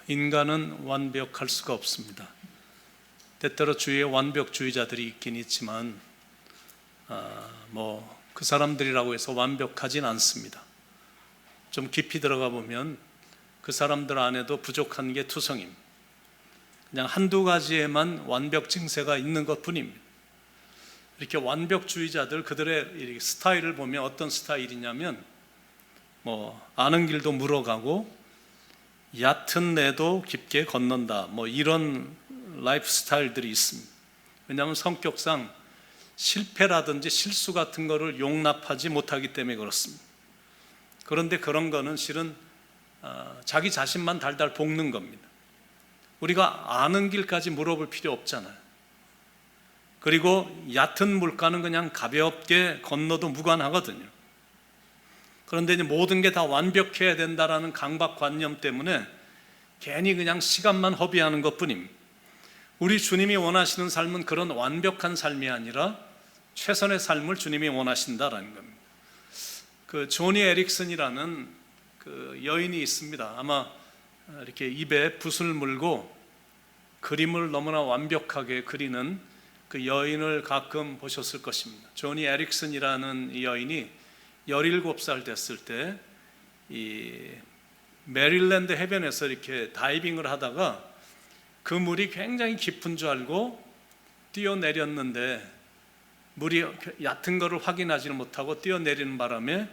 인간은 완벽할 수가 없습니다. 때때로 주위에 완벽주의자들이 있긴 있지만 그 사람들이라고 해서 완벽하진 않습니다. 좀 깊이 들어가 보면 그 사람들 안에도 부족한 게 투성임, 그냥 한두 가지에만 완벽 증세가 있는 것뿐입니다. 이렇게 완벽주의자들, 그들의 스타일을 보면 어떤 스타일이냐면 아는 길도 물어가고 얕은 내도 깊게 건넌다, 이런 라이프 스타일들이 있습니다. 왜냐하면 성격상 실패라든지 실수 같은 거를 용납하지 못하기 때문에 그렇습니다. 그런데 그런 거는 실은 자기 자신만 달달 볶는 겁니다. 우리가 아는 길까지 물어볼 필요 없잖아요. 그리고 얕은 물가는 그냥 가볍게 건너도 무관하거든요. 그런데 이제 모든 게 다 완벽해야 된다라는 강박관념 때문에 괜히 그냥 시간만 허비하는 것뿐입니다. 우리 주님이 원하시는 삶은 그런 완벽한 삶이 아니라 최선의 삶을 주님이 원하신다라는 겁니다. 그 조니 에릭슨이라는 그 여인이 있습니다. 아마 이렇게 입에 붓을 물고 그림을 너무나 완벽하게 그리는 그 여인을 가끔 보셨을 것입니다. 조니 에릭슨이라는 이 여인이 17살 됐을 때 이 메릴랜드 해변에서 이렇게 다이빙을 하다가 그 물이 굉장히 깊은 줄 알고 뛰어내렸는데 물이 얕은 거를 확인하지는 못하고 뛰어내리는 바람에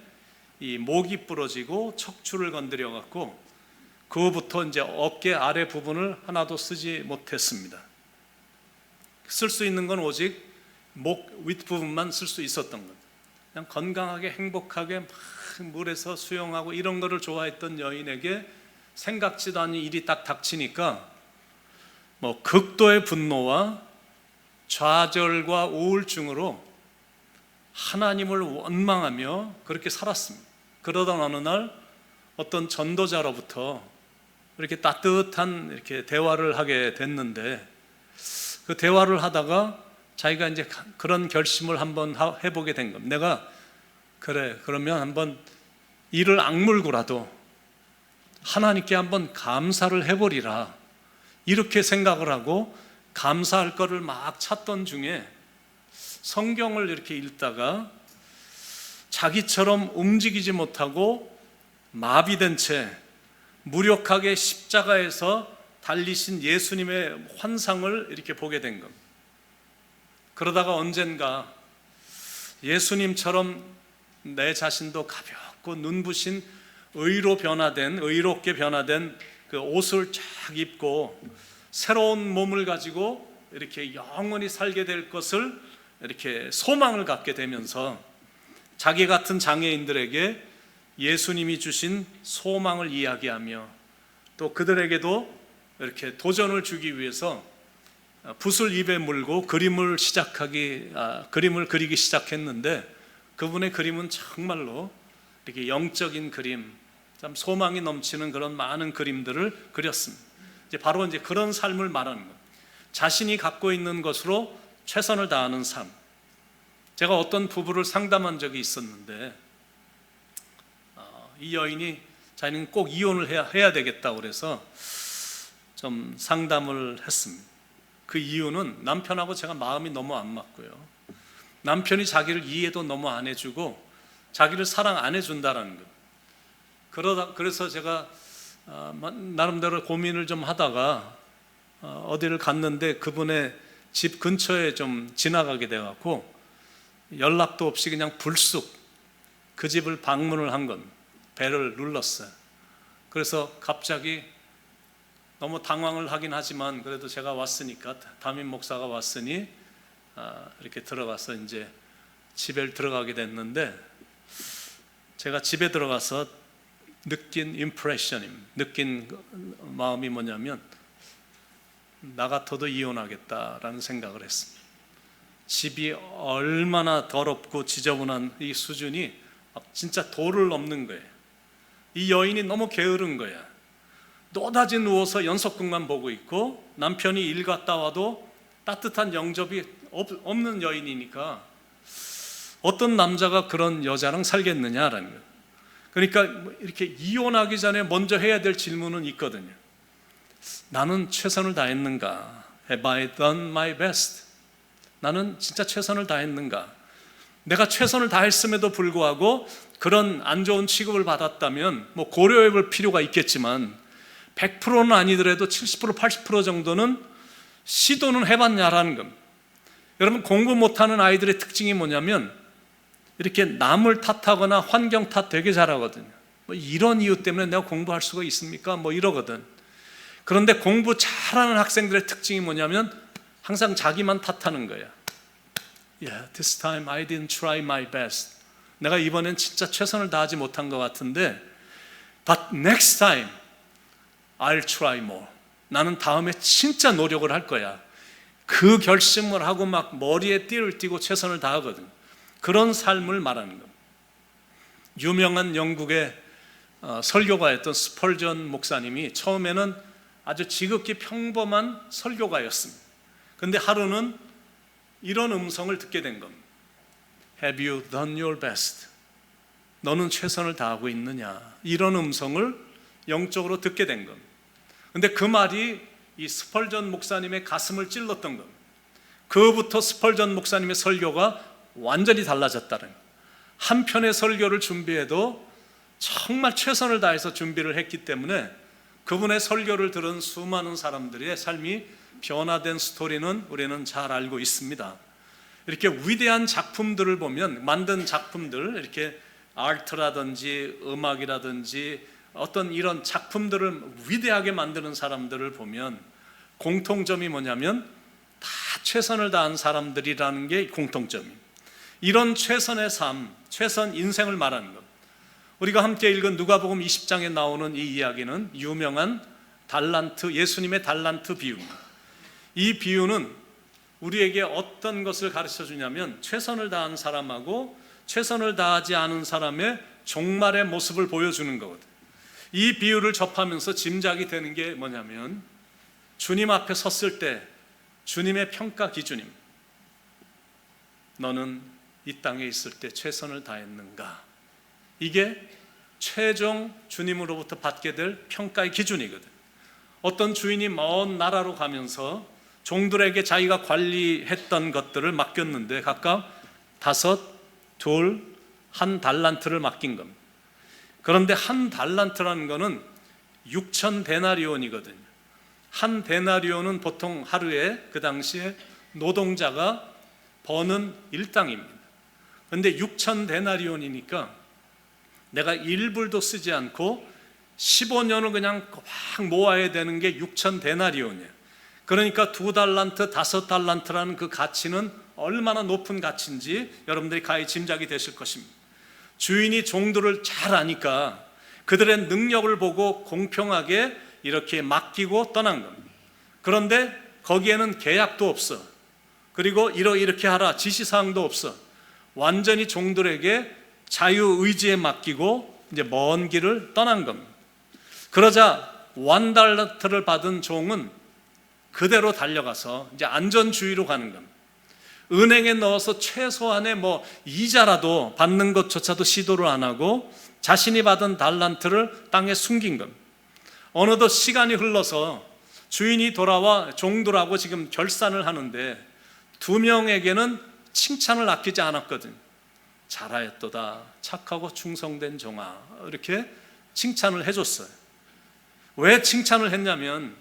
이 목이 부러지고 척추를 건드려 갖고 그 후부터 이제 어깨 아래 부분을 하나도 쓰지 못했습니다. 쓸 수 있는 건 오직 목 윗부분만 쓸 수 있었던 것. 그냥 건강하게 행복하게 막 물에서 수영하고 이런 거를 좋아했던 여인에게 생각지도 않은 일이 딱 닥치니까 극도의 분노와 좌절과 우울증으로 하나님을 원망하며 그렇게 살았습니다. 그러던 어느 날 어떤 전도자로부터 이렇게 따뜻한 이렇게 대화를 하게 됐는데, 그 대화를 하다가 자기가 이제 그런 결심을 한번 해보게 된 겁니다. 내가 그러면 한번 이를 악물고라도 하나님께 한번 감사를 해보리라, 이렇게 생각을 하고 감사할 거를 막 찾던 중에 성경을 이렇게 읽다가 자기처럼 움직이지 못하고 마비된 채 무력하게 십자가에서 달리신 예수님의 환상을 이렇게 보게 된 겁니다. 그러다가 언젠가 예수님처럼 내 자신도 가볍고 눈부신 의롭게 변화된 그 옷을 쫙 입고 새로운 몸을 가지고 이렇게 영원히 살게 될 것을 이렇게 소망을 갖게 되면서 자기 같은 장애인들에게 예수님이 주신 소망을 이야기하며 또 그들에게도 이렇게 도전을 주기 위해서 붓을 입에 물고 그림을 그리기 시작했는데, 그분의 그림은 정말로 이렇게 영적인 그림, 참 소망이 넘치는 그런 많은 그림들을 그렸습니다. 바로 이제 그런 삶을 말하는 것, 자신이 갖고 있는 것으로 최선을 다하는 삶. 제가 어떤 부부를 상담한 적이 있었는데 이 여인이 자기는 꼭 이혼을 해야 되겠다고 그래서 좀 상담을 했습니다. 그 이유는 남편하고 제가 마음이 너무 안 맞고요, 남편이 자기를 이해도 너무 안 해주고 자기를 사랑 안 해준다라는 것. 그래서 제가 나름대로 고민을 좀 하다가 어디를 갔는데 그분의 집 근처에 좀 지나가게 돼갖고 연락도 없이 그냥 불쑥 그 집을 방문을 한 건, 배를 눌렀어요. 그래서 갑자기 너무 당황을 하긴 하지만 그래도 제가 왔으니까, 담임 목사가 왔으니 이렇게 들어가서 이제 집에 들어가게 됐는데, 제가 집에 들어가서 느낀 마음이 뭐냐면 나 같아도 이혼하겠다라는 생각을 했습니다. 집이 얼마나 더럽고 지저분한 이 수준이 진짜 도를 넘는 거예요. 이 여인이 너무 게으른 거야. 노다지 누워서 연속극만 보고 있고 남편이 일 갔다 와도 따뜻한 영접이 없는 여인이니까 어떤 남자가 그런 여자랑 살겠느냐라는 거예요. 그러니까 이렇게 이혼하기 전에 먼저 해야 될 질문은 있거든요. 나는 최선을 다했는가? Have I done my best? 나는 진짜 최선을 다했는가? 내가 최선을 다했음에도 불구하고 그런 안 좋은 취급을 받았다면 뭐 고려해 볼 필요가 있겠지만 100%는 아니더라도 70% 80% 정도는 시도는 해봤냐라는 겁니다. 여러분, 공부 못하는 아이들의 특징이 뭐냐면 이렇게 남을 탓하거나 환경 탓 되게 잘하거든요. 뭐 이런 이유 때문에 내가 공부할 수가 있습니까? 뭐 이러거든. 그런데 공부 잘하는 학생들의 특징이 뭐냐면 항상 자기만 탓하는 거야. Yeah, this time I didn't try my best. 내가 이번엔 진짜 최선을 다하지 못한 것 같은데 But next time I'll try more. 나는 다음에 진짜 노력을 할 거야. 그 결심을 하고 막 머리에 띠를 띠고 최선을 다하거든. 그런 삶을 말하는 겁니다. 유명한 영국의 설교가였던 스펄전 목사님이 처음에는 아주 지극히 평범한 설교가였습니다. 그런데 하루는 이런 음성을 듣게 된 겁니다. Have you done your best? 너는 최선을 다하고 있느냐? 이런 음성을 영적으로 듣게 된 겁니다. 그런데 그 말이 이 스펄전 목사님의 가슴을 찔렀던 겁니다. 그부터 스펄전 목사님의 설교가 완전히 달라졌다는 거예요. 한 편의 설교를 준비해도 정말 최선을 다해서 준비를 했기 때문에 그분의 설교를 들은 수많은 사람들의 삶이 변화된 스토리는 우리는 잘 알고 있습니다. 이렇게 위대한 작품들을 보면, 만든 작품들, 이렇게 아트라든지 음악이라든지 어떤 이런 작품들을 위대하게 만드는 사람들을 보면 공통점이 뭐냐면 다 최선을 다한 사람들이라는 게 공통점입니다. 이런 최선의 삶, 최선 인생을 말하는 것. 우리가 함께 읽은 누가복음 20장에 나오는 이 이야기는 유명한 달란트, 예수님의 달란트 비유입니다. 이 비유는 우리에게 어떤 것을 가르쳐 주냐면 최선을 다한 사람하고 최선을 다하지 않은 사람의 종말의 모습을 보여주는 거거든요. 이 비유를 접하면서 짐작이 되는 게 뭐냐면 주님 앞에 섰을 때 주님의 평가 기준입니다. 너는 이 땅에 있을 때 최선을 다했는가? 이게 최종 주님으로부터 받게 될 평가의 기준이거든. 어떤 주인이 먼 나라로 가면서 종들에게 자기가 관리했던 것들을 맡겼는데 각각 5, 2, 1 달란트를 맡긴 겁니다. 그런데 1 달란트라는 거는 6천 데나리온이거든요. 1 데나리온은 보통 하루에 그 당시에 노동자가 버는 일당입니다. 그런데 6천 데나리온이니까 내가 1불도 쓰지 않고 15년을 그냥 막 모아야 되는 게 6천 데나리온이에요. 그러니까 2달란트, 5달란트라는 그 가치는 얼마나 높은 가치인지 여러분들이 가히 짐작이 되실 것입니다. 주인이 종들을 잘 아니까 그들의 능력을 보고 공평하게 이렇게 맡기고 떠난 겁니다. 그런데 거기에는 계약도 없어. 그리고 이렇게 하라 지시사항도 없어. 완전히 종들에게 자유의지에 맡기고 이제 먼 길을 떠난 겁니다. 그러자 1 달란트를 받은 종은 그대로 달려가서 이제 안전주의로 가는 겁니다. 은행에 넣어서 최소한의 이자라도 받는 것조차도 시도를 안 하고 자신이 받은 달란트를 땅에 숨긴 겁니다. 어느덧 시간이 흘러서 주인이 돌아와 종들하고 지금 결산을 하는데 2명에게는 칭찬을 아끼지 않았거든요. 잘하였도다, 착하고 충성된 종아, 이렇게 칭찬을 해줬어요. 왜 칭찬을 했냐면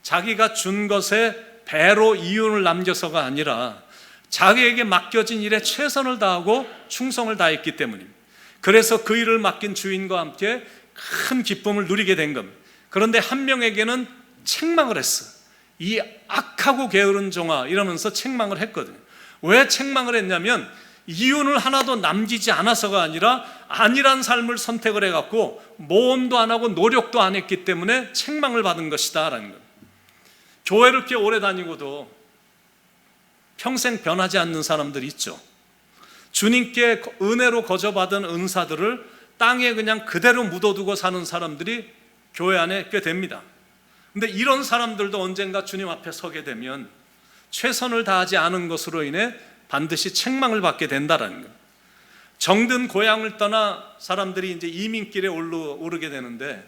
자기가 준 것에 배로 이윤을 남겨서가 아니라 자기에게 맡겨진 일에 최선을 다하고 충성을 다했기 때문입니다. 그래서 그 일을 맡긴 주인과 함께 큰 기쁨을 누리게 된 겁니다. 그런데 한 명에게는 책망을 했어요. 이 악하고 게으른 종아, 이러면서 책망을 했거든요. 왜 책망을 했냐면 이윤을 하나도 남기지 않아서가 아니라 안일한 삶을 선택을 해갖고 모험도 안 하고 노력도 안 했기 때문에 책망을 받은 것이다 라는 거예요. 교회를 이렇게 오래 다니고도 평생 변하지 않는 사람들이 있죠. 주님께 은혜로 거저받은 은사들을 땅에 그냥 그대로 묻어두고 사는 사람들이 교회 안에 꽤 됩니다. 근데 이런 사람들도 언젠가 주님 앞에 서게 되면 최선을 다하지 않은 것으로 인해 반드시 책망을 받게 된다라는 거예요. 정든 고향을 떠나 사람들이 이제 이민길에 오르게 되는데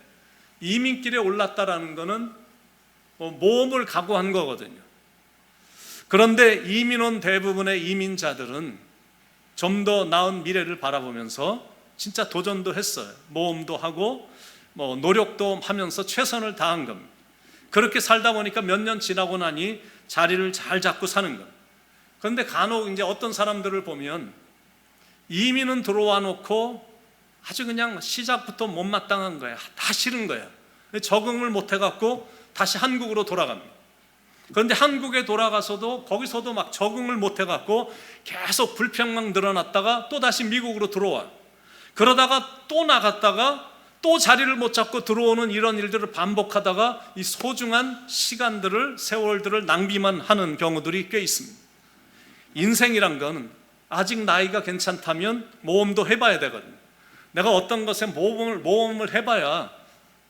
이민길에 올랐다라는 거는 모험을 각오한 거거든요. 그런데 이민 온 대부분의 이민자들은 좀 더 나은 미래를 바라보면서 진짜 도전도 했어요. 모험도 하고 노력도 하면서 최선을 다한 겁니다. 그렇게 살다 보니까 몇 년 지나고 나니 자리를 잘 잡고 사는 겁니다. 그런데 간혹 이제 어떤 사람들을 보면 이민은 들어와 놓고 아주 그냥 시작부터 못마땅한 거야. 다 싫은 거야. 적응을 못 해갖고 다시 한국으로 돌아갑니다. 그런데 한국에 돌아가서도 거기서도 막 적응을 못 해갖고 계속 불평만 늘어났다가 또 다시 미국으로 들어와. 그러다가 또 나갔다가 또 자리를 못 잡고 들어오는 이런 일들을 반복하다가 이 소중한 시간들을, 세월들을 낭비만 하는 경우들이 꽤 있습니다. 인생이란 건 아직 나이가 괜찮다면 모험도 해봐야 되거든요. 내가 어떤 것에 모험을 해봐야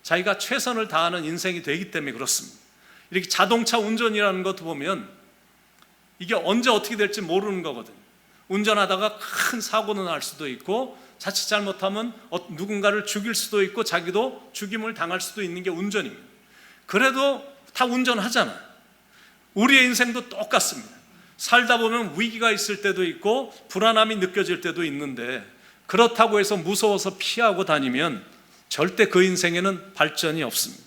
자기가 최선을 다하는 인생이 되기 때문에 그렇습니다. 이렇게 자동차 운전이라는 것도 보면 이게 언제 어떻게 될지 모르는 거거든요. 운전하다가 큰 사고는 날 수도 있고 자칫 잘못하면 누군가를 죽일 수도 있고 자기도 죽임을 당할 수도 있는 게 운전입니다. 그래도 다 운전하잖아요. 우리의 인생도 똑같습니다. 살다 보면 위기가 있을 때도 있고 불안함이 느껴질 때도 있는데 그렇다고 해서 무서워서 피하고 다니면 절대 그 인생에는 발전이 없습니다.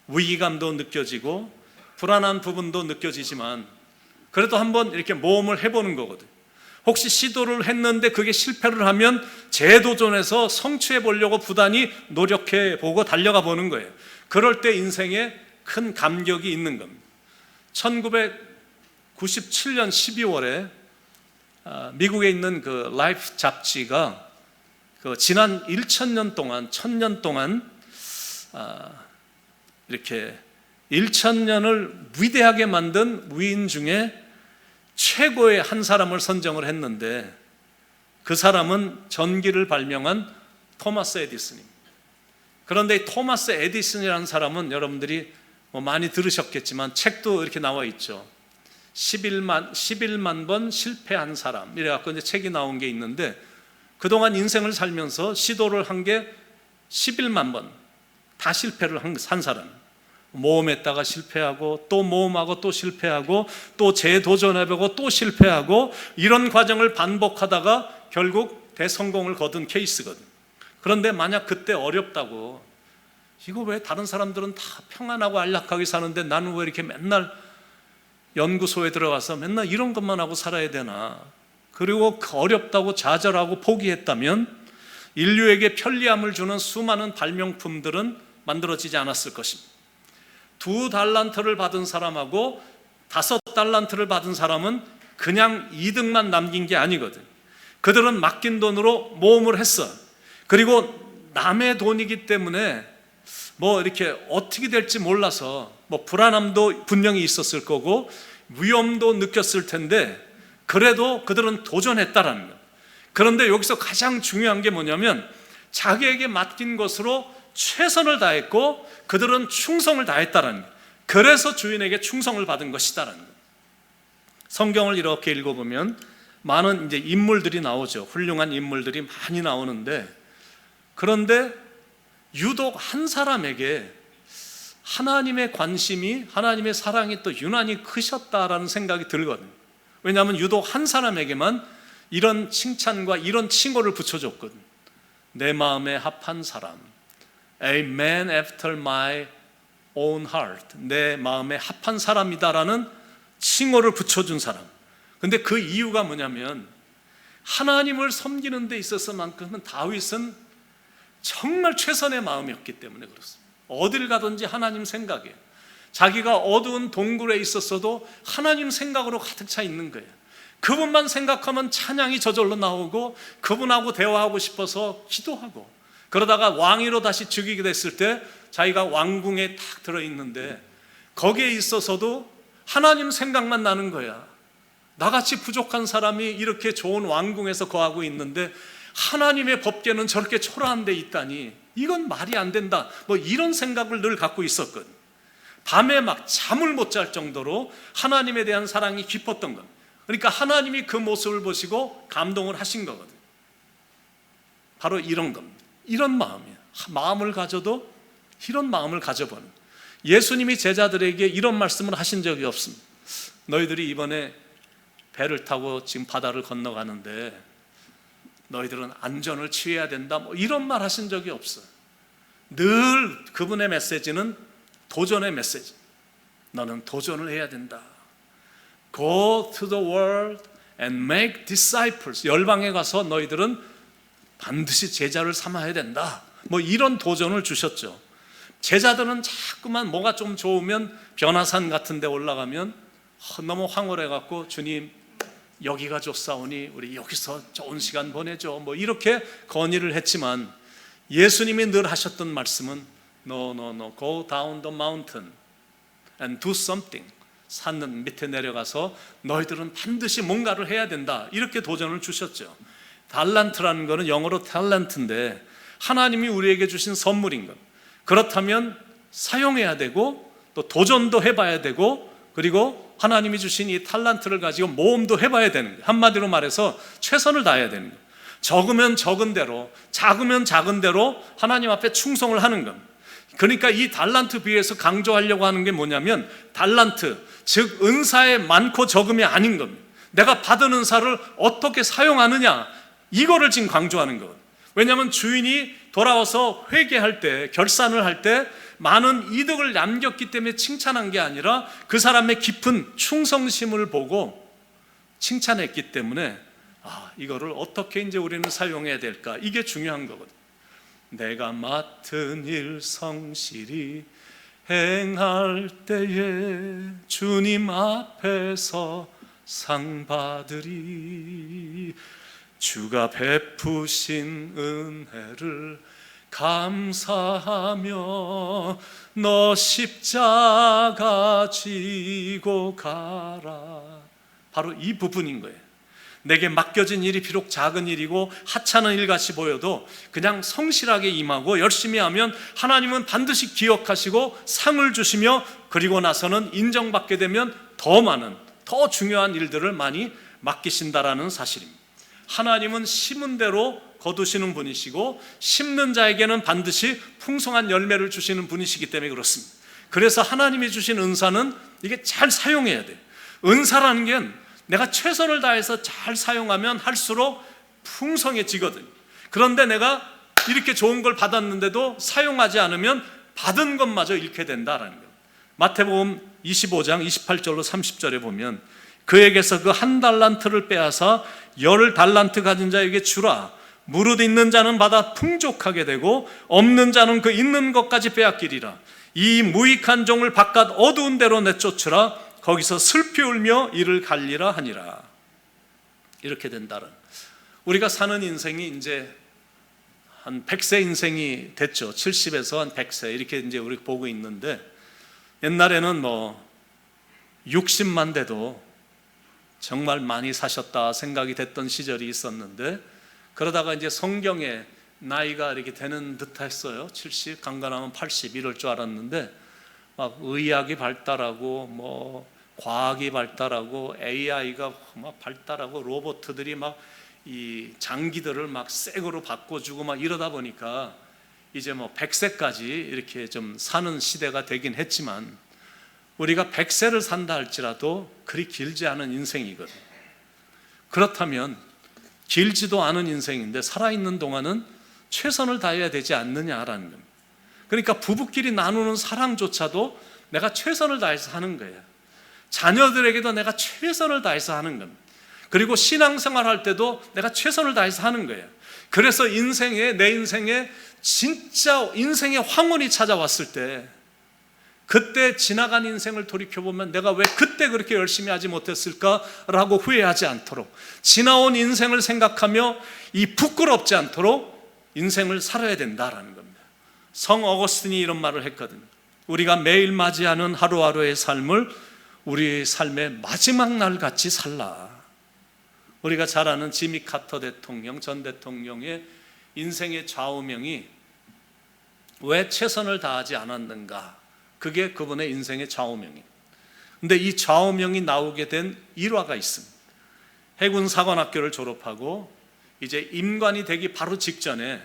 위기감도 느껴지고 불안한 부분도 느껴지지만 그래도 한번 이렇게 모험을 해보는 거거든요. 혹시 시도를 했는데 그게 실패를 하면 재도전해서 성취해 보려고 부단히 노력해 보고 달려가 보는 거예요. 그럴 때 인생에 큰 감격이 있는 겁니다. 1997년 12월에 미국에 있는 그 라이프 잡지가 그 지난 1000년 동안 1000년 동안 이렇게 1000년을 위대하게 만든 위인 중에 최고의 한 사람을 선정을 했는데 그 사람은 전기를 발명한 토마스 에디슨입니다. 그런데 토마스 에디슨이라는 사람은 여러분들이 많이 들으셨겠지만 책도 이렇게 나와 있죠. 11만 번 실패한 사람 이래갖고 이제 책이 나온 게 있는데 그동안 인생을 살면서 시도를 한 게 11만 번 다 실패를 한 사람. 모험했다가 실패하고 또 모험하고 또 실패하고 또 재도전해보고 또 실패하고 이런 과정을 반복하다가 결국 대성공을 거둔 케이스거든. 그런데 만약 그때 어렵다고 이거 왜 다른 사람들은 다 평안하고 안락하게 사는데 나는 왜 이렇게 맨날 연구소에 들어가서 맨날 이런 것만 하고 살아야 되나, 그리고 어렵다고 좌절하고 포기했다면 인류에게 편리함을 주는 수많은 발명품들은 만들어지지 않았을 것입니다. 2달란트를 받은 사람하고 5달란트를 받은 사람은 그냥 이득만 남긴 게 아니거든. 그들은 맡긴 돈으로 모험을 했어. 그리고 남의 돈이기 때문에 이렇게 어떻게 될지 몰라서 불안함도 분명히 있었을 거고 위험도 느꼈을 텐데 그래도 그들은 도전했다라는 거예요. 그런데 여기서 가장 중요한 게 뭐냐면 자기에게 맡긴 것으로 최선을 다했고 그들은 충성을 다했다라는 거예요. 그래서 주인에게 충성을 받은 것이다라는 거예요. 성경을 이렇게 읽어보면 많은 이제 인물들이 나오죠. 훌륭한 인물들이 많이 나오는데 그런데 유독 한 사람에게 하나님의 관심이, 하나님의 사랑이 또 유난히 크셨다라는 생각이 들거든요. 왜냐하면 유독 한 사람에게만 이런 칭찬과 이런 칭호를 붙여줬거든요. 내 마음에 합한 사람, A man after my own heart, 내 마음에 합한 사람이다라는 칭호를 붙여준 사람. 근데 그 이유가 뭐냐면 하나님을 섬기는 데 있어서만큼은 다윗은 정말 최선의 마음이었기 때문에 그렇습니다. 어딜 가든지 하나님 생각이에요. 자기가 어두운 동굴에 있었어도 하나님 생각으로 가득 차 있는 거예요. 그분만 생각하면 찬양이 저절로 나오고 그분하고 대화하고 싶어서 기도하고, 그러다가 왕위로 다시 즉위게 됐을 때 자기가 왕궁에 딱 들어있는데 거기에 있어서도 하나님 생각만 나는 거야. 나같이 부족한 사람이 이렇게 좋은 왕궁에서 거하고 있는데 하나님의 법궤는 저렇게 초라한 데 있다니 이건 말이 안 된다, 이런 생각을 늘 갖고 있었거든. 밤에 막 잠을 못 잘 정도로 하나님에 대한 사랑이 깊었던 것. 그러니까 하나님이 그 모습을 보시고 감동을 하신 거거든. 바로 이런 겁니다. 이런 마음이야. 마음을 가져도 이런 마음을 가져보는. 예수님이 제자들에게 이런 말씀을 하신 적이 없습니다. 너희들이 이번에 배를 타고 지금 바다를 건너가는데 너희들은 안전을 취해야 된다, 뭐 이런 말 하신 적이 없어요. 늘 그분의 메시지는 도전의 메시지. 너는 도전을 해야 된다. Go to the world and make disciples. 열방에 가서 너희들은 반드시 제자를 삼아야 된다, 뭐 이런 도전을 주셨죠. 제자들은 자꾸만 뭐가 좀 좋으면 변화산 같은 데 올라가면 너무 황홀해 갖고 주님 여기가 좋사오니 우리 여기서 좋은 시간 보내죠, 뭐 이렇게 건의를 했지만 예수님이 늘 하셨던 말씀은 No, go down the mountain and do something. 산 밑에 내려가서 너희들은 반드시 뭔가를 해야 된다, 이렇게 도전을 주셨죠. 달란트라는 것은 영어로 탤런트인데 하나님이 우리에게 주신 선물인 것. 그렇다면 사용해야 되고 또 도전도 해봐야 되고 그리고 하나님이 주신 이 탤런트를 가지고 모험도 해봐야 되는 거예요. 한마디로 말해서 최선을 다해야 되는 거예요. 적으면 적은 대로, 작으면 작은 대로 하나님 앞에 충성을 하는 겁니다. 그러니까 이 달란트 비유에서 강조하려고 하는 게 뭐냐면 달란트, 즉 은사의 많고 적음이 아닌 겁니다. 내가 받은 은사를 어떻게 사용하느냐, 이거를 지금 강조하는 거예요. 왜냐하면 주인이 돌아와서 회개할 때, 결산을 할 때 많은 이득을 남겼기 때문에 칭찬한 게 아니라 그 사람의 깊은 충성심을 보고 칭찬했기 때문에 이거를 어떻게 이제 우리는 사용해야 될까, 이게 중요한 거거든요. 내가 맡은 일 성실히 행할 때에 주님 앞에서 상 받으리. 주가 베푸신 은혜를 감사하며 너 십자가 지고 가라. 바로 이 부분인 거예요. 내게 맡겨진 일이 비록 작은 일이고 하찮은 일같이 보여도 그냥 성실하게 임하고 열심히 하면 하나님은 반드시 기억하시고 상을 주시며 그리고 나서는 인정받게 되면 더 많은, 더 중요한 일들을 많이 맡기신다라는 사실입니다. 하나님은 심은 대로 거두시는 분이시고 심는 자에게는 반드시 풍성한 열매를 주시는 분이시기 때문에 그렇습니다. 그래서 하나님이 주신 은사는 이게 잘 사용해야 돼요. 은사라는 게 내가 최선을 다해서 잘 사용하면 할수록 풍성해지거든요. 그런데 내가 이렇게 좋은 걸 받았는데도 사용하지 않으면 받은 것마저 잃게 된다라는 거예요. 마태복음 25장 28절로 30절에 보면 그에게서 그 한 달란트를 빼앗아 10달란트 가진 자에게 주라. 무릇 있는 자는 받아 풍족하게 되고 없는 자는 그 있는 것까지 빼앗기리라. 이 무익한 종을 바깥 어두운 데로 내쫓으라. 거기서 슬피 울며 이를 갈리라 하니라. 이렇게 된다는, 우리가 사는 인생이 이제 한 100세 인생이 됐죠. 70에서 한 100세 이렇게 이제 우리 보고 있는데 옛날에는 뭐 60만 돼도 정말 많이 사셨다 생각이 됐던 시절이 있었는데 그러다가 이제 성경에 나이가 이렇게 되는 듯 했어요. 70, 강간하면 80 이럴 줄 알았는데 막 의학이 발달하고 뭐 과학이 발달하고 AI가 막 발달하고 로봇들이 막 이 장기들을 막 새거로 바꿔주고 막 이러다 보니까 이제 뭐 100세까지 이렇게 좀 사는 시대가 되긴 했지만 우리가 100세를 산다 할지라도 그리 길지 않은 인생이거든요. 그렇다면 길지도 않은 인생인데 살아있는 동안은 최선을 다해야 되지 않느냐라는 겁니다. 그러니까 부부끼리 나누는 사랑조차도 내가 최선을 다해서 하는 거예요. 자녀들에게도 내가 최선을 다해서 하는 겁니다. 그리고 신앙생활 할 때도 내가 최선을 다해서 하는 거예요. 그래서 내 인생에 진짜 인생의 황혼이 찾아왔을 때 그때 지나간 인생을 돌이켜보면 내가 왜 그때 그렇게 열심히 하지 못했을까라고 후회하지 않도록, 지나온 인생을 생각하며 이 부끄럽지 않도록 인생을 살아야 된다라는 겁니다. 성 어거스틴이 이런 말을 했거든요. 우리가 매일 맞이하는 하루하루의 삶을 우리 삶의 마지막 날 같이 살라. 우리가 잘 아는 지미 카터 대통령, 전 대통령의 인생의 좌우명이 왜 최선을 다하지 않았는가, 그게 그분의 인생의 좌우명이에요. 근데 이 좌우명이 나오게 된 일화가 있습니다. 해군 사관학교를 졸업하고 이제 임관이 되기 바로 직전에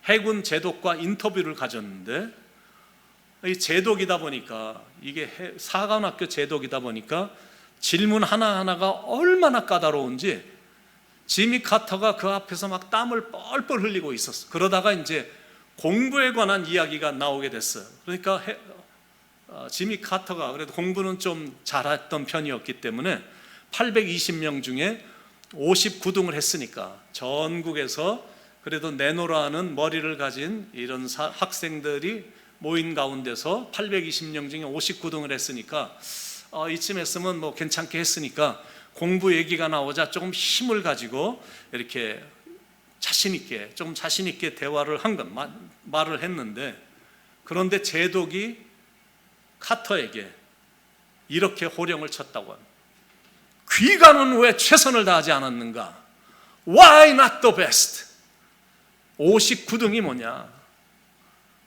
해군 제독과 인터뷰를 가졌는데 이 제독이다 보니까, 이게 사관학교 제독이다 보니까 질문 하나하나가 얼마나 까다로운지 지미 카터가 그 앞에서 막 땀을 뻘뻘 흘리고 있었어. 그러다가 이제 공부에 관한 이야기가 나오게 됐어요. 그러니까 지미 카터가 그래도 공부는 좀 잘했던 편이었기 때문에 820명 중에 59등을 했으니까 전국에서 그래도 내노라는 머리를 가진 이런 학생들이 모인 가운데서 820명 중에 59등을 했으니까 이쯤 했으면 뭐 괜찮게 했으니까 공부 얘기가 나오자 조금 힘을 가지고 이렇게 조금 자신 있게 대화를 말을 했는데, 그런데 제독이 카터에게 이렇게 호령을 쳤다고 합니다. 귀가는 왜 최선을 다하지 않았는가? Why not the best? 59등이 뭐냐?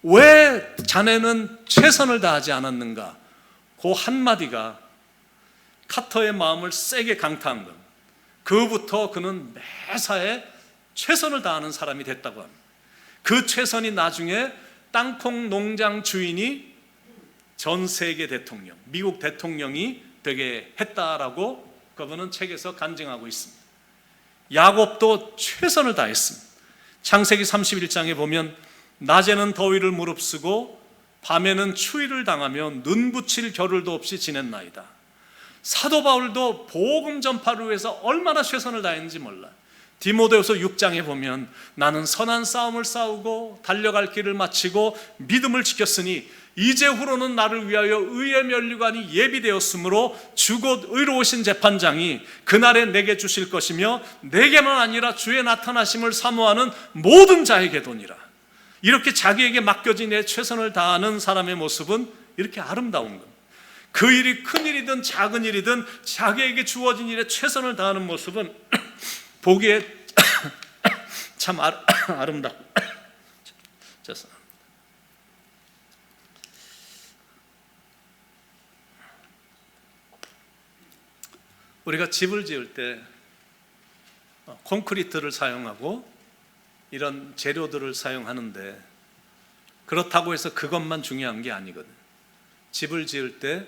왜 자네는 최선을 다하지 않았는가? 그 한마디가 카터의 마음을 세게 강타한 겁니다. 그부터 그는 매사에 최선을 다하는 사람이 됐다고 합니다. 그 최선이 나중에 땅콩 농장 주인이 전 세계 대통령, 미국 대통령이 되게 했다라고 그분은 책에서 간증하고 있습니다. 야곱도 최선을 다했습니다. 창세기 31장에 보면 낮에는 더위를 무릅쓰고 밤에는 추위를 당하며 눈 붙일 겨를도 없이 지냈나이다. 사도 바울도 복음 전파를 위해서 얼마나 최선을 다했는지 몰라. 디모데후서 6장에 보면 나는 선한 싸움을 싸우고 달려갈 길을 마치고 믿음을 지켰으니 이제후로는 나를 위하여 의의 면류관이 예비되었으므로 주곧 의로우신 재판장이 그날에 내게 주실 것이며 내게만 아니라 주의 나타나심을 사모하는 모든 자에게도니라. 이렇게 자기에게 맡겨진 일에 최선을 다하는 사람의 모습은 이렇게 아름다운 겁니다. 그 일이 큰 일이든 작은 일이든 자기에게 주어진 일에 최선을 다하는 모습은 보기에 참 아름답고 우리가 집을 지을 때 콘크리트를 사용하고 이런 재료들을 사용하는데, 그렇다고 해서 그것만 중요한 게 아니거든. 집을 지을 때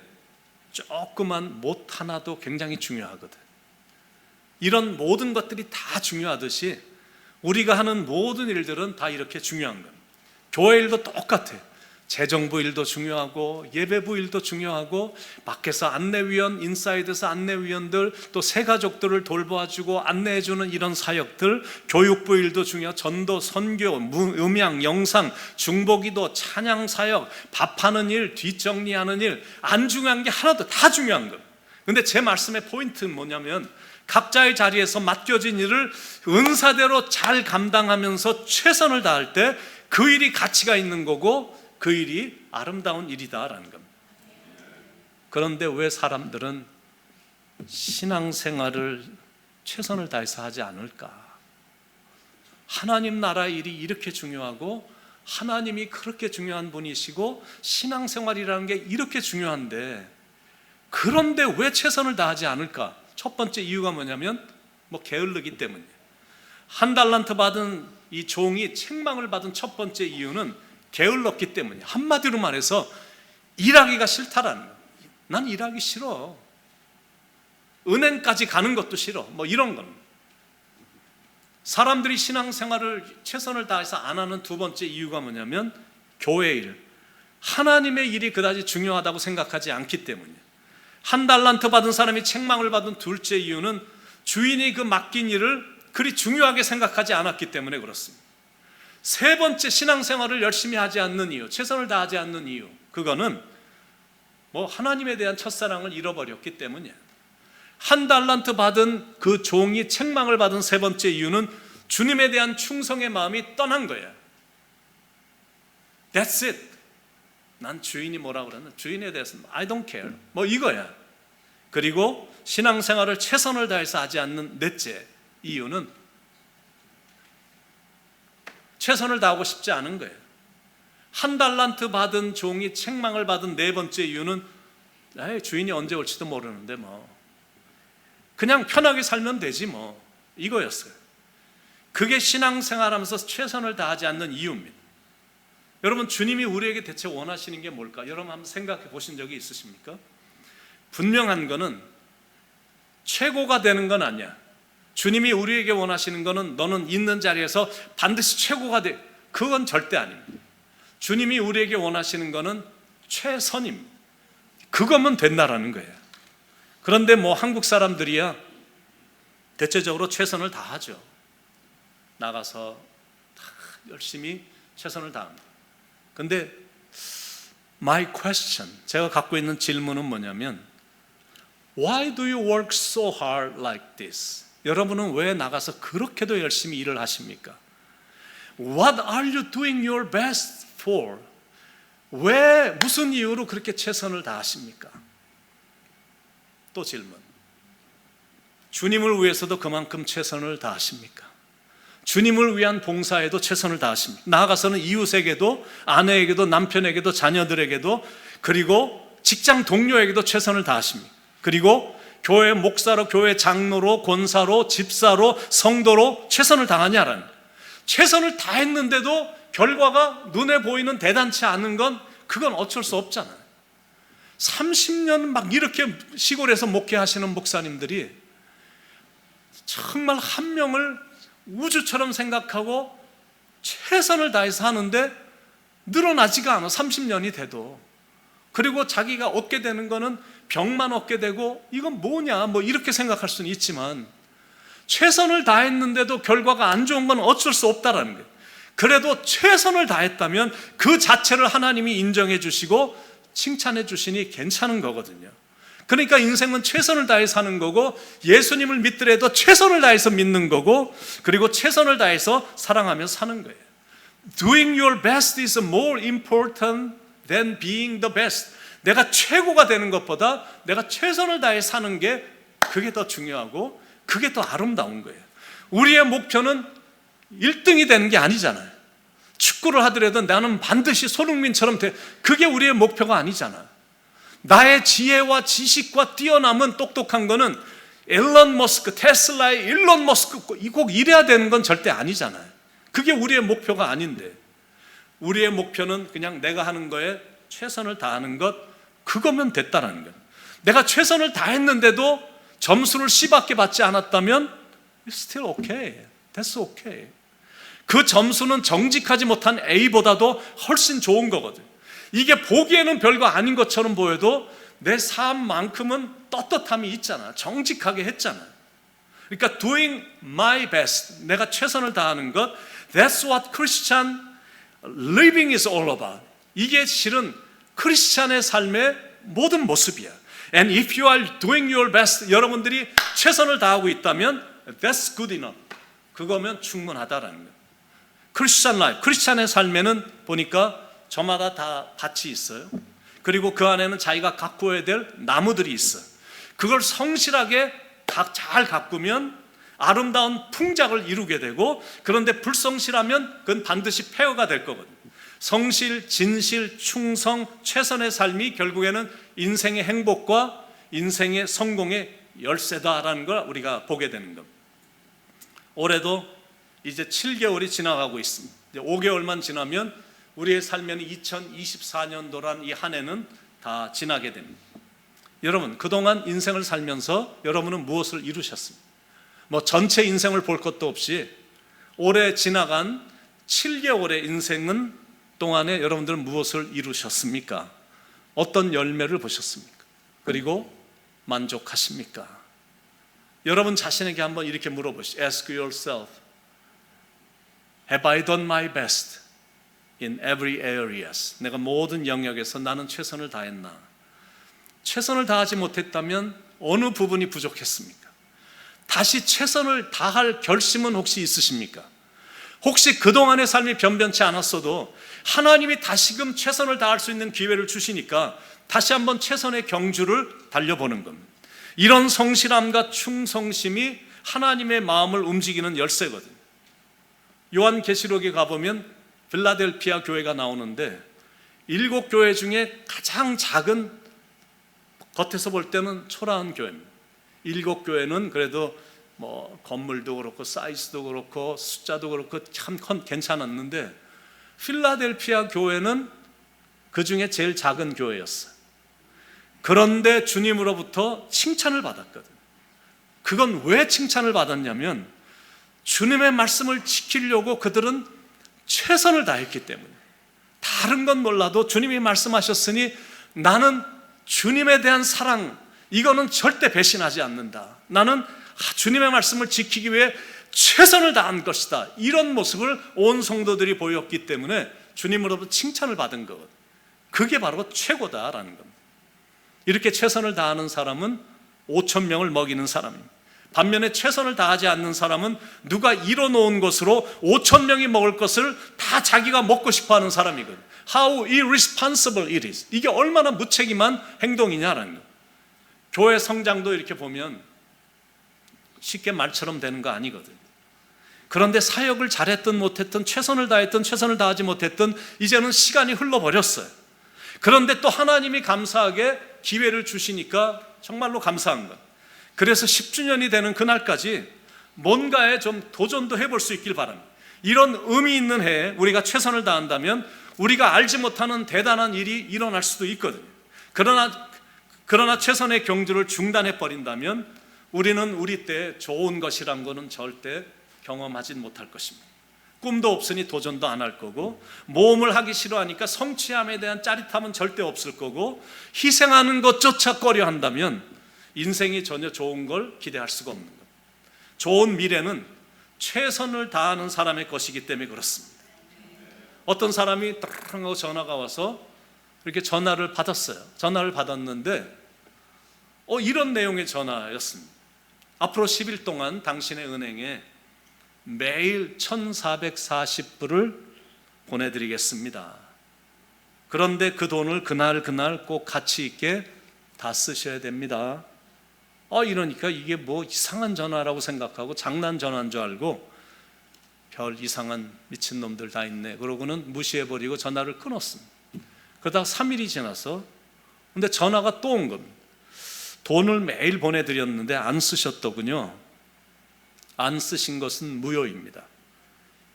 조그만 못 하나도 굉장히 중요하거든. 이런 모든 것들이 다 중요하듯이 우리가 하는 모든 일들은 다 이렇게 중요한 겁니다. 교회 일도 똑같아. 재정부 일도 중요하고 예배부 일도 중요하고 밖에서 안내위원, 인사이드에서 안내위원들, 또 새가족들을 돌봐주고 안내해주는 이런 사역들, 교육부 일도 중요하고 전도, 선교, 음향, 영상, 중보기도, 찬양 사역, 밥하는 일, 뒷정리하는 일, 안 중요한 게 하나도 다 중요한 거예요. 근데 제 말씀의 포인트는 뭐냐면 각자의 자리에서 맡겨진 일을 은사대로 잘 감당하면서 최선을 다할 때 그 일이 가치가 있는 거고 그 일이 아름다운 일이다라는 겁니다. 그런데 왜 사람들은 신앙생활을 최선을 다해서 하지 않을까? 하나님 나라 일이 이렇게 중요하고 하나님이 그렇게 중요한 분이시고 신앙생활이라는 게 이렇게 중요한데, 그런데 왜 최선을 다하지 않을까? 첫 번째 이유가 뭐냐면 게을르기 때문이에요. 한 달란트 받은 이 종이 책망을 받은 첫 번째 이유는 게을렀기 때문이에요. 한마디로 말해서 일하기가 싫다라는 거예요. 난 일하기 싫어. 은행까지 가는 것도 싫어. 이런 겁니다. 사람들이 신앙생활을 최선을 다해서 안 하는 두 번째 이유가 뭐냐면 교회 일, 하나님의 일이 그다지 중요하다고 생각하지 않기 때문이에요. 한 달란트 받은 사람이 책망을 받은 둘째 이유는 주인이 그 맡긴 일을 그리 중요하게 생각하지 않았기 때문에 그렇습니다. 세 번째, 신앙생활을 열심히 하지 않는 이유, 최선을 다하지 않는 이유, 그거는 하나님에 대한 첫사랑을 잃어버렸기 때문이에요. 한 달란트 받은 그 종이 책망을 받은 세 번째 이유는 주님에 대한 충성의 마음이 떠난 거예요. That's it. 난 주인이 뭐라고 그러나 주인에 대해서는 I don't care. 이거야. 그리고 신앙생활을 최선을 다해서 하지 않는 넷째 이유는 최선을 다하고 싶지 않은 거예요. 한 달란트 받은 종이 책망을 받은 네 번째 이유는 주인이 언제 올지도 모르는데 그냥 편하게 살면 되지 이거였어요. 그게 신앙생활하면서 최선을 다하지 않는 이유입니다. 여러분, 주님이 우리에게 대체 원하시는 게 뭘까? 여러분 한번 생각해 보신 적이 있으십니까? 분명한 거는 최고가 되는 건 아니야. 주님이 우리에게 원하시는 거는 너는 있는 자리에서 반드시 최고가 돼. 그건 절대 아닙니다. 주님이 우리에게 원하시는 거는 최선입니다. 그거면 된다라는 거예요. 그런데 뭐 한국 사람들이야 대체적으로 최선을 다하죠. 나가서 다 열심히 최선을 다합니다. 근데 my question, 제가 갖고 있는 질문은 뭐냐면 Why do you work so hard like this? 여러분은 왜 나가서 그렇게도 열심히 일을 하십니까? What are you doing your best for? 왜 무슨 이유로 그렇게 최선을 다하십니까? 또 질문. 주님을 위해서도 그만큼 최선을 다하십니까? 주님을 위한 봉사에도 최선을 다하십니까? 나아가서는 이웃에게도, 아내에게도, 남편에게도, 자녀들에게도, 그리고 직장 동료에게도 최선을 다하십니까? 그리고 교회 목사로, 교회 장로로, 권사로, 집사로, 성도로 최선을 다하냐라는, 최선을 다했는데도 결과가 눈에 보이는 대단치 않은 건 그건 어쩔 수 없잖아요. 30년 막 이렇게 시골에서 목회하시는 목사님들이 정말 한 명을 우주처럼 생각하고 최선을 다해서 하는데 늘어나지가 않아. 30년이 돼도. 그리고 자기가 얻게 되는 거는 병만 얻게 되고 이건 뭐냐 뭐 이렇게 생각할 수는 있지만 최선을 다했는데도 결과가 안 좋은 건 어쩔 수 없다라는 거예요. 그래도 최선을 다했다면 그 자체를 하나님이 인정해 주시고 칭찬해 주시니 괜찮은 거거든요. 그러니까 인생은 최선을 다해 사는 거고 예수님을 믿더라도 최선을 다해서 믿는 거고 그리고 최선을 다해서 사랑하며 사는 거예요. Doing your best is more important than being the best. 내가 최고가 되는 것보다 내가 최선을 다해 사는 게 그게 더 중요하고 그게 더 아름다운 거예요. 우리의 목표는 1등이 되는 게 아니잖아요. 축구를 하더라도 나는 반드시 손흥민처럼 돼. 그게 우리의 목표가 아니잖아. 나의 지혜와 지식과 뛰어남은 똑똑한 거는 일론 머스크, 테슬라의 일론 머스크 꼭 이래야 되는 건 절대 아니잖아요. 그게 우리의 목표가 아닌데 우리의 목표는 그냥 내가 하는 거에 최선을 다하는 것, 그거면 됐다라는 거예요. 내가 최선을 다했는데도 점수를 C밖에 받지 않았다면 It's still okay. That's okay. 그 점수는 정직하지 못한 A보다도 훨씬 좋은 거거든. 이게 보기에는 별거 아닌 것처럼 보여도 내 삶만큼은 떳떳함이 있잖아. 정직하게 했잖아. 그러니까 doing my best, 내가 최선을 다하는 것, that's what Christian living is all about. 이게 실은 크리스찬의 삶의 모든 모습이야. And if you are doing your best, 여러분들이 최선을 다하고 있다면 that's good enough. 그거면 충분하다라는 거예요. 크리스찬 라이프, 크리스찬의 삶에는 보니까 저마다 다 밭이 있어요. 그리고 그 안에는 자기가 가꾸어야 될 나무들이 있어요. 그걸 성실하게 잘 가꾸면 아름다운 풍작을 이루게 되고, 그런데 불성실하면 그건 반드시 폐허가 될 거거든요. 성실, 진실, 충성, 최선의 삶이 결국에는 인생의 행복과 인생의 성공의 열쇠다라는 걸 우리가 보게 되는 겁니다. 올해도 이제 7개월이 지나가고 있습니다. 이제 5개월만 지나면 우리의 삶에는 2024년도란 이 한 해는 다 지나게 됩니다. 여러분, 그동안 인생을 살면서 여러분은 무엇을 이루셨습니까? 뭐 전체 인생을 볼 것도 없이 올해 지나간 7개월의 인생은 동안에 여러분들은 무엇을 이루셨습니까? 어떤 열매를 보셨습니까? 그리고 만족하십니까? 여러분 자신에게 한번 이렇게 물어보시죠. Ask yourself, have I done my best in every areas? 내가 모든 영역에서 나는 최선을 다했나? 최선을 다하지 못했다면 어느 부분이 부족했습니까? 다시 최선을 다할 결심은 혹시 있으십니까? 혹시 그동안의 삶이 변변치 않았어도 하나님이 다시금 최선을 다할 수 있는 기회를 주시니까 다시 한번 최선의 경주를 달려보는 겁니다. 이런 성실함과 충성심이 하나님의 마음을 움직이는 열쇠거든요. 요한계시록에 가보면 필라델피아 교회가 나오는데 7교회 중에 가장 작은, 겉에서 볼 때는 초라한 교회입니다. 7교회는 그래도 뭐 건물도 그렇고 사이즈도 그렇고 숫자도 그렇고 참 괜찮았는데 필라델피아 교회는 그 중에 제일 작은 교회였어요. 그런데 주님으로부터 칭찬을 받았거든요. 그건 왜 칭찬을 받았냐면 주님의 말씀을 지키려고 그들은 최선을 다했기 때문에. 다른 건 몰라도 주님이 말씀하셨으니 나는 주님에 대한 사랑, 이거는 절대 배신하지 않는다. 나는 주님의 말씀을 지키기 위해 최선을 다한 것이다. 이런 모습을 온 성도들이 보였기 때문에 주님으로부터 칭찬을 받은 것. 그게 바로 최고다라는 겁니다. 이렇게 최선을 다하는 사람은 5천 명을 먹이는 사람입니다. 반면에 최선을 다하지 않는 사람은 누가 이뤄놓은 것으로 5천 명이 먹을 것을 다 자기가 먹고 싶어하는 사람이거든요. How irresponsible it is. 이게 얼마나 무책임한 행동이냐라는 거예요. 교회 성장도 이렇게 보면 쉽게 말처럼 되는 거 아니거든요. 그런데 사역을 잘했든 못했든, 최선을 다했든 최선을 다하지 못했든 이제는 시간이 흘러버렸어요. 그런데 또 하나님이 감사하게 기회를 주시니까 정말로 감사한 것. 그래서 10주년이 되는 그날까지 뭔가에 좀 도전도 해볼 수 있길 바랍니다. 이런 의미 있는 해에 우리가 최선을 다한다면 우리가 알지 못하는 대단한 일이 일어날 수도 있거든요. 그러나 최선의 경주를 중단해 버린다면 우리는 우리 때 좋은 것이란 거는 절대 경험하진 못할 것입니다. 꿈도 없으니 도전도 안 할 거고, 모험을 하기 싫어하니까 성취함에 대한 짜릿함은 절대 없을 거고, 희생하는 것조차 꺼려 한다면 인생이 전혀 좋은 걸 기대할 수가 없는 겁니다. 좋은 미래는 최선을 다하는 사람의 것이기 때문에 그렇습니다. 어떤 사람이 따르릉 하고 전화가 와서 이렇게 전화를 받았어요. 전화를 받았는데 이런 내용의 전화였습니다. 앞으로 10일 동안 당신의 은행에 매일 1,440불을 보내드리겠습니다. 그런데 그 돈을 그날 꼭 가치 있게 다 쓰셔야 됩니다. 이러니까 이게 뭐 이상한 전화라고 생각하고 장난 전화인 줄 알고 별 이상한 미친놈들 다 있네 그러고는 무시해버리고 전화를 끊었습니다. 그러다가 3일이 지나서 근데 전화가 또 온 겁니다. 돈을 매일 보내드렸는데 안 쓰셨더군요. 안 쓰신 것은 무효입니다.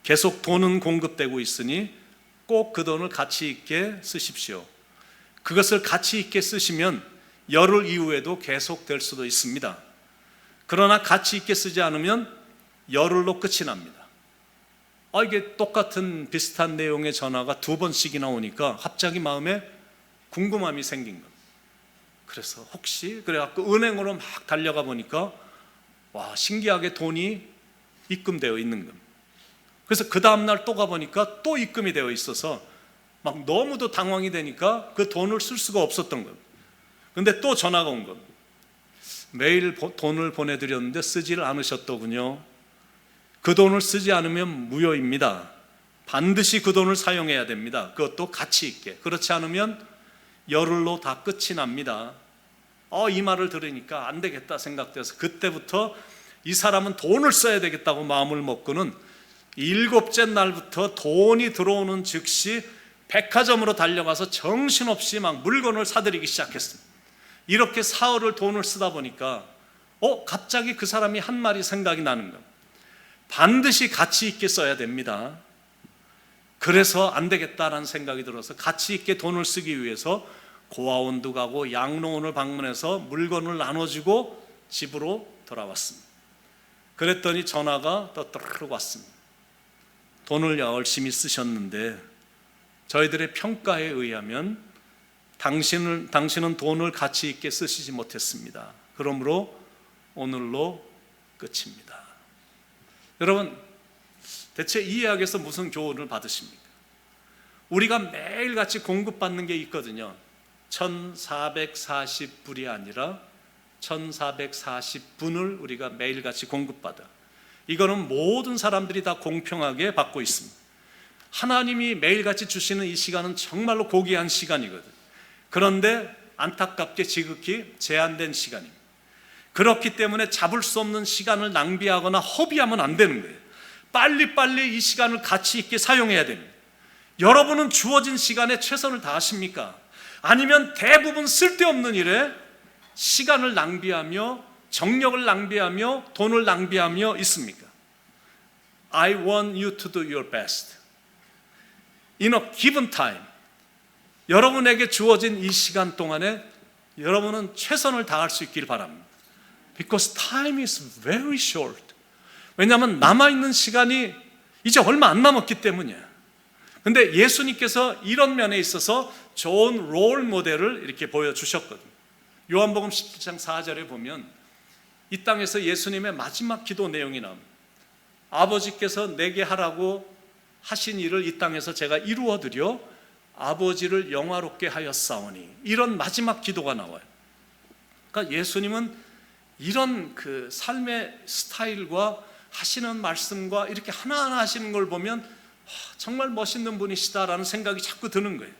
계속 돈은 공급되고 있으니 꼭 그 돈을 가치 있게 쓰십시오. 그것을 가치 있게 쓰시면 열흘 이후에도 계속 될 수도 있습니다. 그러나 가치 있게 쓰지 않으면 열흘로 끝이 납니다. 이게 똑같은 비슷한 내용의 전화가 2번씩이나 오니까 갑자기 마음에 궁금함이 생긴 겁니다. 그래서 혹시 그래갖고 은행으로 막 달려가 보니까 와, 신기하게 돈이 입금되어 있는 겁니다. 그래서 그 다음날 또 가보니까 또 입금이 되어 있어서 막 너무도 당황이 되니까 그 돈을 쓸 수가 없었던 겁니다. 근데 또 전화가 온 겁니다. 매일 돈을 보내드렸는데 쓰지를 않으셨더군요. 그 돈을 쓰지 않으면 무효입니다. 반드시 그 돈을 사용해야 됩니다. 그것도 가치 있게. 그렇지 않으면 열흘로 다 끝이 납니다. 이 말을 들으니까 안 되겠다 생각돼서 그때부터 이 사람은 돈을 써야 되겠다고 마음을 먹고는 7째 날부터 돈이 들어오는 즉시 백화점으로 달려가서 정신없이 막 물건을 사들이기 시작했습니다. 이렇게 사흘을 돈을 쓰다 보니까 갑자기 그 사람이 한 말이 생각이 나는 겁니다. 반드시 가치 있게 써야 됩니다. 그래서 안 되겠다라는 생각이 들어서 가치 있게 돈을 쓰기 위해서 고아원도 가고 양로원을 방문해서 물건을 나눠주고 집으로 돌아왔습니다. 그랬더니 전화가 떠르륵 왔습니다. 돈을 열심히 쓰셨는데 저희들의 평가에 의하면 당신은 돈을 가치 있게 쓰시지 못했습니다. 그러므로 오늘로 끝입니다. 여러분, 대체 이 이야기에서 무슨 교훈을 받으십니까? 우리가 매일같이 공급받는 게 있거든요. 1,440불이 아니라 1,440분을 우리가 매일같이 공급받아. 이거는 모든 사람들이 다 공평하게 받고 있습니다. 하나님이 매일같이 주시는 이 시간은 정말로 고귀한 시간이거든요. 그런데 안타깝게 지극히 제한된 시간입니다. 그렇기 때문에 잡을 수 없는 시간을 낭비하거나 허비하면 안 되는 거예요. 빨리빨리 이 시간을 가치 있게 사용해야 됩니다. 여러분은 주어진 시간에 최선을 다하십니까? 아니면 대부분 쓸데없는 일에 시간을 낭비하며 정력을 낭비하며 돈을 낭비하며 있습니까? I want you to do your best. in a given time, 여러분에게 주어진 이 시간 동안에 여러분은 최선을 다할 수 있길 바랍니다. Because time is very short. 왜냐하면 남아있는 시간이 이제 얼마 안 남았기 때문이에요. 근데 예수님께서 이런 면에 있어서 좋은 롤 모델을 이렇게 보여주셨거든요. 요한복음 17장 4절에 보면 이 땅에서 예수님의 마지막 기도 내용이 나옵니다. 아버지께서 내게 하라고 하신 일을 이 땅에서 제가 이루어드려 아버지를 영화롭게 하였사오니, 이런 마지막 기도가 나와요. 그러니까 예수님은 이런 그 삶의 스타일과 하시는 말씀과 이렇게 하나하나 하시는 걸 보면 정말 멋있는 분이시다라는 생각이 자꾸 드는 거예요.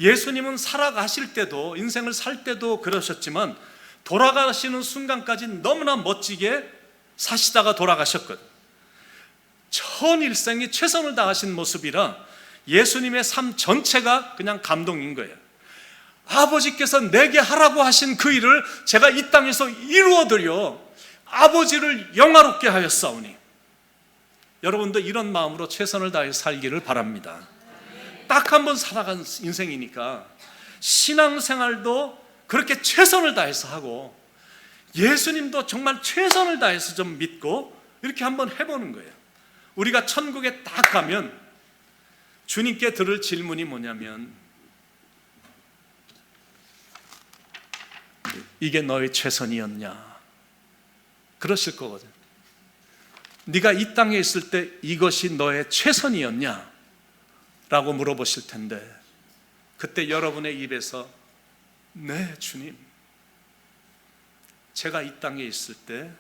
예수님은 살아가실 때도, 인생을 살 때도 그러셨지만 돌아가시는 순간까지 너무나 멋지게 사시다가 돌아가셨거든요. 전 일생이 최선을 다하신 모습이라 예수님의 삶 전체가 그냥 감동인 거예요. 아버지께서 내게 하라고 하신 그 일을 제가 이 땅에서 이루어드려 아버지를 영화롭게 하였사오니. 여러분도 이런 마음으로 최선을 다해 살기를 바랍니다. 딱 한 번 살아간 인생이니까 신앙생활도 그렇게 최선을 다해서 하고 예수님도 정말 최선을 다해서 좀 믿고 이렇게 한번 해보는 거예요. 우리가 천국에 딱 가면 주님께 들을 질문이 뭐냐면, 이게 너의 최선이었냐? 그러실 거거든. 네가 이 땅에 있을 때 이것이 너의 최선이었냐? 라고 물어보실 텐데, 그때 여러분의 입에서 네 주님, 제가 이 땅에 있을 때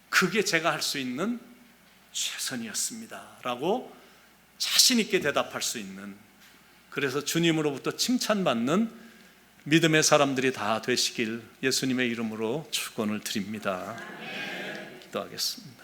그게 제가 할 수 있는 최선이었습니다 라고 자신 있게 대답할 수 있는, 그래서 주님으로부터 칭찬받는 믿음의 사람들이 다 되시길 예수님의 이름으로 축원을 드립니다. 기도하겠습니다.